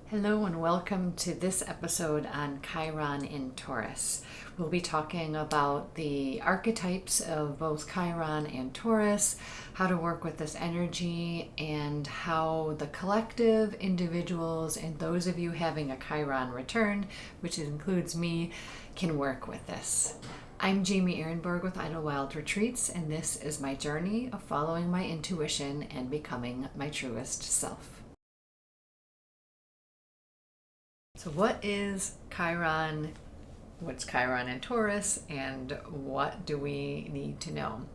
Hello and welcome to this episode on Chiron in Taurus. We'll be talking about the archetypes of both Chiron and Taurus, how to work with this energy, and how the collective, individuals, and those of you having a Chiron return, which includes me, can work with this. I'm Jamie Ehrenberg with Idlewild Retreats, and this is my journey of following my intuition and becoming my truest self. So what is Chiron? What's Chiron in Taurus? And what do we need to know?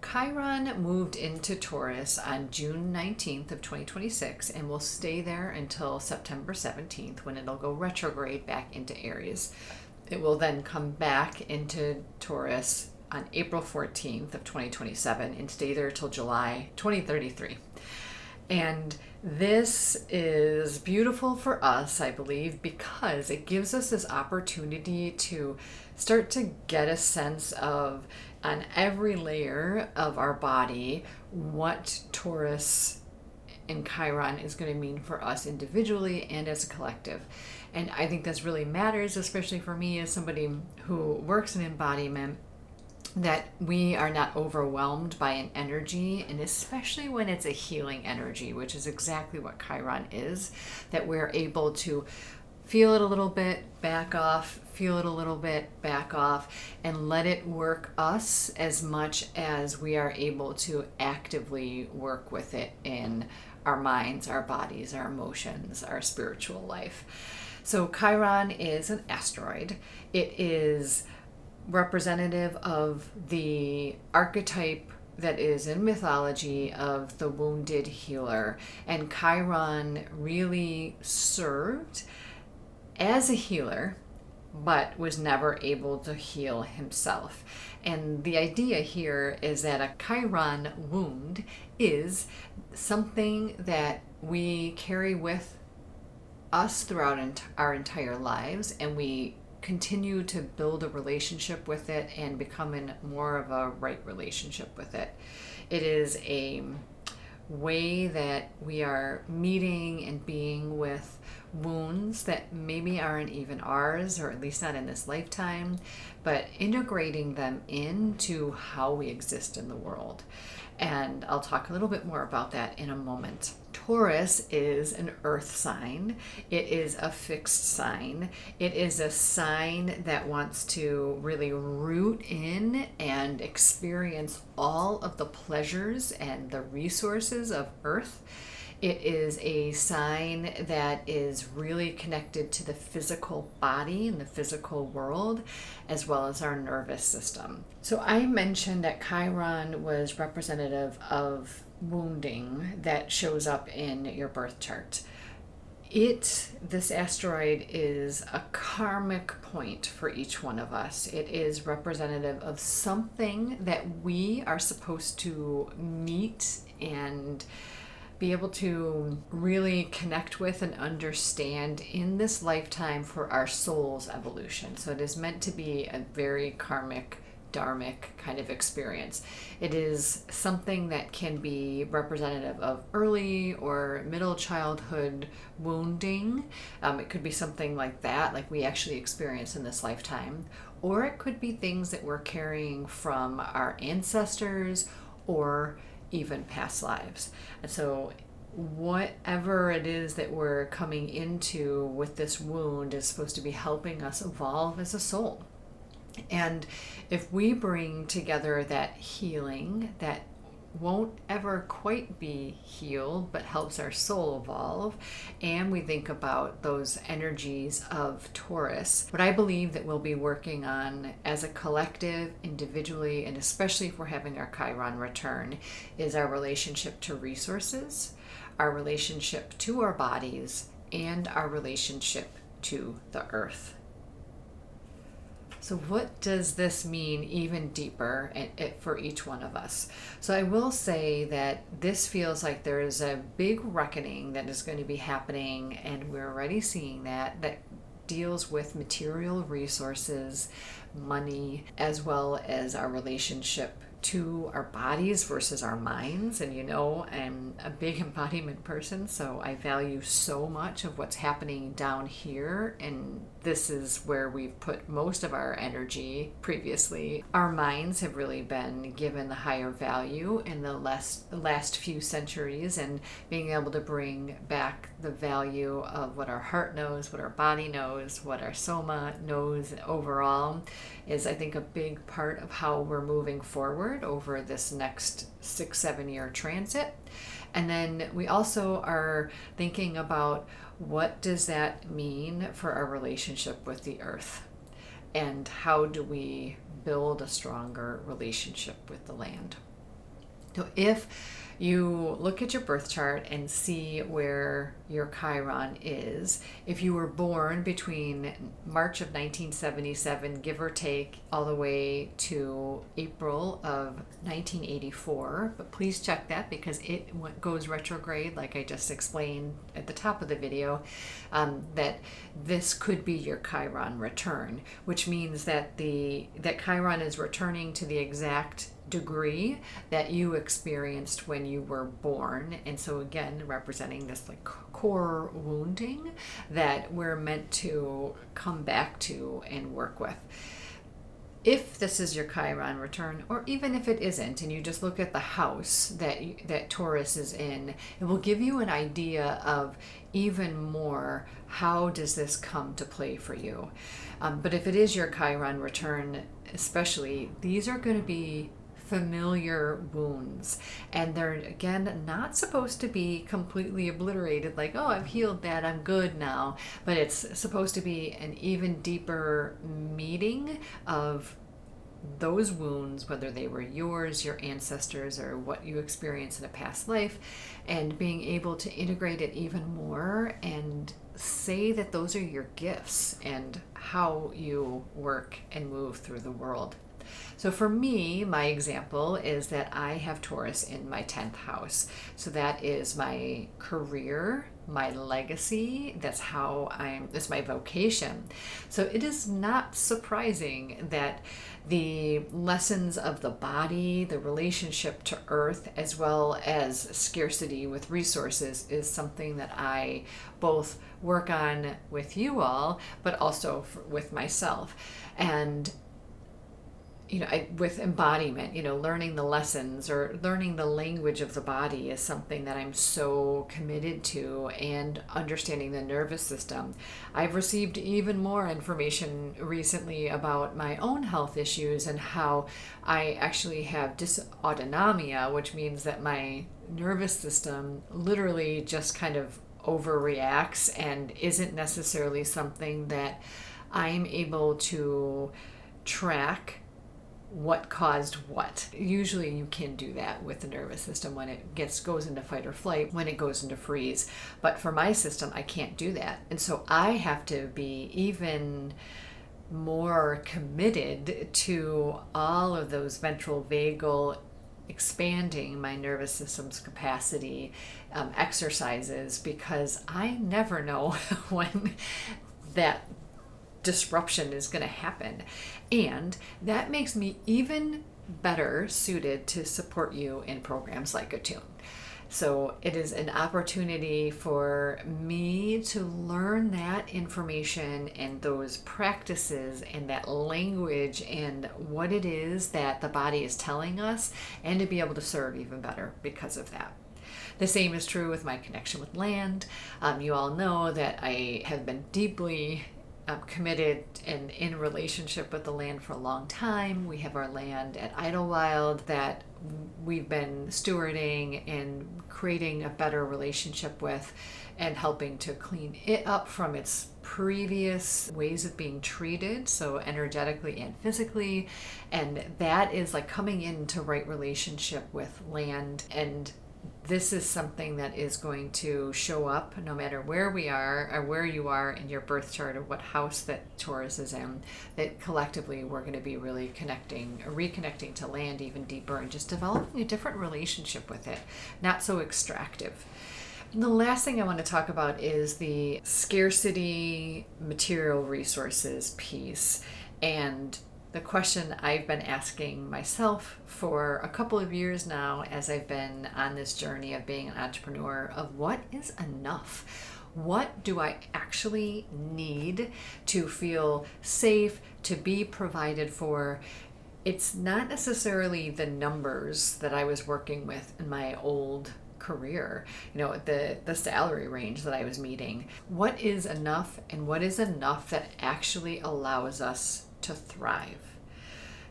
Chiron moved into Taurus on June 19th of 2026 and will stay there until September 17th when it'll go retrograde back into Aries. It will then come back into Taurus on April 14th of 2027 and stay there till July 2033. And this is beautiful for us, I believe, because it gives us this opportunity to start to get a sense of, on every layer of our body, what Taurus and Chiron is going to mean for us individually and as a collective. And I think this really matters, especially for me as somebody who works in embodiment, that we are not overwhelmed by an energy, and especially when it's a healing energy, which is exactly what Chiron is, that we're able to feel it a little bit, back off, feel it a little bit, back off, and let it work us as much as we are able to actively work with it in our minds, our bodies, our emotions, our spiritual life. So Chiron is an asteroid. It is representative of the archetype that is in mythology of the wounded healer. And Chiron really served as a healer, but was never able to heal himself. And the idea here is that a Chiron wound is something that we carry with us throughout our entire lives, and we continue to build a relationship with it and become in more of a right relationship with it. It is a way that we are meeting and being with wounds that maybe aren't even ours, or at least not in this lifetime, but integrating them into how we exist in the world. And I'll talk a little bit more about that in a moment. Taurus is an earth sign. It is a fixed sign. It is a sign that wants to really root in and experience all of the pleasures and the resources of earth. It is a sign that is really connected to the physical body and the physical world, as well as our nervous system. So I mentioned that Chiron was representative of wounding that shows up in your birth chart. This asteroid is a karmic point for each one of us. It is representative of something that we are supposed to meet and be able to really connect with and understand in this lifetime for our soul's evolution. So it is meant to be a very karmic, dharmic kind of experience. It is something that can be representative of early or middle childhood wounding. It could be something like that, like we actually experience in this lifetime. Or it could be things that we're carrying from our ancestors or even past lives. And so whatever it is that we're coming into with this wound is supposed to be helping us evolve as a soul. And if we bring together that healing that won't ever quite be healed but helps our soul evolve, and we think about those energies of Taurus, what I believe that we'll be working on as a collective, individually, and especially if we're having our Chiron return, is our relationship to resources, our relationship to our bodies, and our relationship to the earth. So what does this mean even deeper for each one of us? So I will say that this feels like there is a big reckoning that is going to be happening, and we're already seeing that deals with material resources, money, as well as our relationship to our bodies versus our minds. And I'm a big embodiment person, so I value so much of what's happening down here, and this is where we've put most of our energy previously. Our minds have really been given the higher value in the last few centuries, and being able to bring back the value of what our heart knows, what our body knows, what our soma knows overall is, I think, a big part of how we're moving forward over this next 6-7 year transit. And then we also are thinking about, what does that mean for our relationship with the earth? And how do we build a stronger relationship with the land? So if you look at your birth chart and see where your Chiron is, if you were born between March of 1977, give or take, all the way to April of 1984, but please check that because it goes retrograde, like I just explained at the top of the video, that this could be your Chiron return, which means that that Chiron is returning to the exact degree that you experienced when you were born. And so again, representing this like core wounding that we're meant to come back to and work with. If this is your Chiron return, or even if it isn't, and you just look at the house that Taurus is in, it will give you an idea of even more, how does this come to play for you? But if it is your Chiron return, especially, these are going to be familiar wounds, and they're again not supposed to be completely obliterated, like, oh, I've healed that, I'm good now, but it's supposed to be an even deeper meeting of those wounds, whether they were yours, your ancestors, or what you experienced in a past life, and being able to integrate it even more and say that those are your gifts and how you work and move through the world. So for me, my example is that I have Taurus in my 10th house. So that is my career, my legacy. That's my vocation. So it is not surprising that the lessons of the body, the relationship to earth, as well as scarcity with resources, is something that I both work on with you all, but also with myself. And with embodiment, learning the lessons or learning the language of the body is something that I'm so committed to, and understanding the nervous system. I've received even more information recently about my own health issues and how I actually have dysautonomia, which means that my nervous system literally just kind of overreacts and isn't necessarily something that I'm able to track what caused what. Usually you can do that with the nervous system when it goes into fight or flight, when it goes into freeze. But for my system, I can't do that. And so I have to be even more committed to all of those ventral vagal, expanding my nervous system's capacity exercises, because I never know when that disruption is going to happen. And that makes me even better suited to support you in programs like Attune. So it is an opportunity for me to learn that information and those practices and that language and what it is that the body is telling us, and to be able to serve even better because of that. The same is true with my connection with land. You all know that I have been deeply committed and in relationship with the land for a long time. We have our land at Idlewild that we've been stewarding and creating a better relationship with, and helping to clean it up from its previous ways of being treated, so energetically and physically. And that is like coming into right relationship with land. And this is something that is going to show up no matter where we are or where you are in your birth chart or what house that Taurus is in, that collectively we're going to be really reconnecting to land even deeper, and just developing a different relationship with it, not so extractive. And the last thing I want to talk about is the scarcity material resources piece, and the question I've been asking myself for a couple of years now as I've been on this journey of being an entrepreneur of what is enough? What do I actually need to feel safe, to be provided for? It's not necessarily the numbers that I was working with in my old career, the salary range that I was meeting. What is enough, and what is enough that actually allows us to thrive?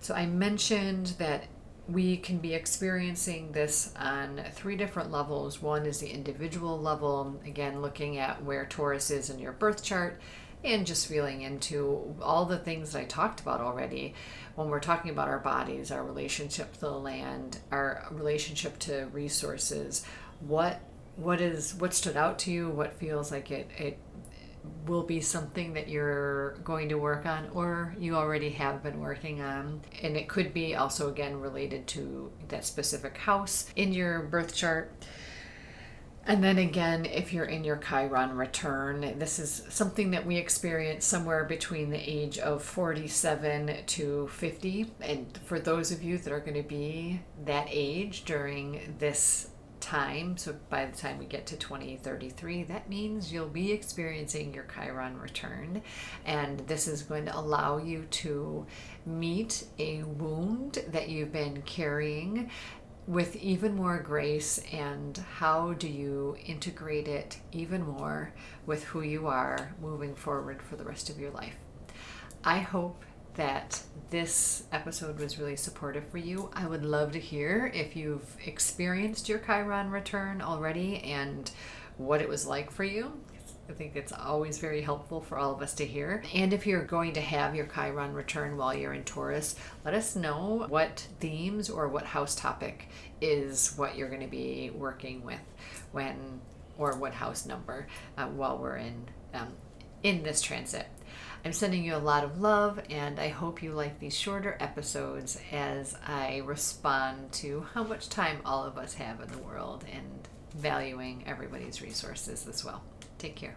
So I mentioned that we can be experiencing this on 3 different levels. One is the individual level, again, looking at where Taurus is in your birth chart and just feeling into all the things that I talked about already when we're talking about our bodies, our relationship to the land, our relationship to resources. What stood out to you? What feels like it will be something that you're going to work on or you already have been working on. And it could be also, again, related to that specific house in your birth chart. And then again, if you're in your Chiron return, this is something that we experience somewhere between the age of 47 to 50. And for those of you that are going to be that age during this time, so by the time we get to 2033, that means you'll be experiencing your Chiron return, and this is going to allow you to meet a wound that you've been carrying with even more grace. And how do you integrate it even more with who you are moving forward for the rest of your life? I hope that this episode was really supportive for you. I would love to hear if you've experienced your Chiron return already and what it was like for you. I think it's always very helpful for all of us to hear. And if you're going to have your Chiron return while you're in Taurus, let us know what themes or what house topic is what you're going to be working with or what house number while we're in this transit. I'm sending you a lot of love, and I hope you like these shorter episodes as I respond to how much time all of us have in the world and valuing everybody's resources as well. Take care.